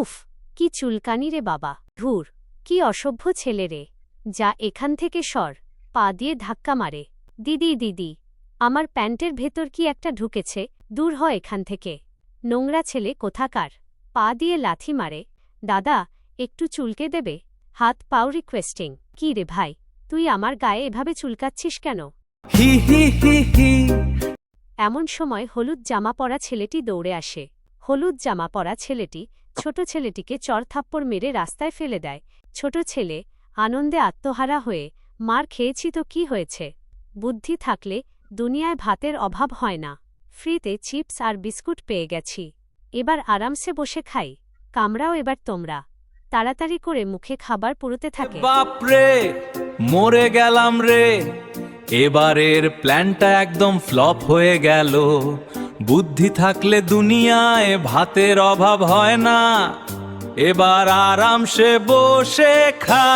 উফ, কি চুলকানি রে বাবা, ধুর, কি অসভ্য ছেলে রে, যা এখান থেকে সর, পা দিয়ে ধাক্কা মারে। দিদি দিদি, আমার প্যান্টের ভেতর কি একটা ঢুকেছে, দূর হ এখান থেকে। নোংরা ছেলে কোথাকার, পা দিয়ে লাথি মারে। দাদা, একটু চুলকে দেবে? হাত পাও রিকোয়েস্টিং। কি রে ভাই, তুই আমার গায়ে এভাবে চুলকাচ্ছিস কেন? হি হি হি হি। এমন সময় হলুদ জামা পরা ছেলেটি দৌড়ে আসে। হলুদ জামা পরা ছেলেটি ছোট ছেলেটিকে চড়থাপ্পড় মেরে রাস্তায় ফেলে দেয়। ছোট ছেলে আনন্দে আত্মহারা হয়ে, মার খেয়েছি তো কি হয়েছে, বুদ্ধি থাকলে দুনিয়ায় ভাতের অভাব হয় না। ফ্রিতে চিপস আর বিস্কুট পেয়ে গেছি, এবার আরামসে বসে খাই। কামড়াও এবার তোমরা। তাড়াতাড়ি করে মুখে খাবার পুরোতে থাকে। বাপরে, মরে গেলাম রে। এবারের প্ল্যানটা একদম ফ্লপ হয়ে গেল। বুদ্ধি থাকলে দুনিয়ায় ভাতের অভাব হয় না। এবার আরামসে বসে খা।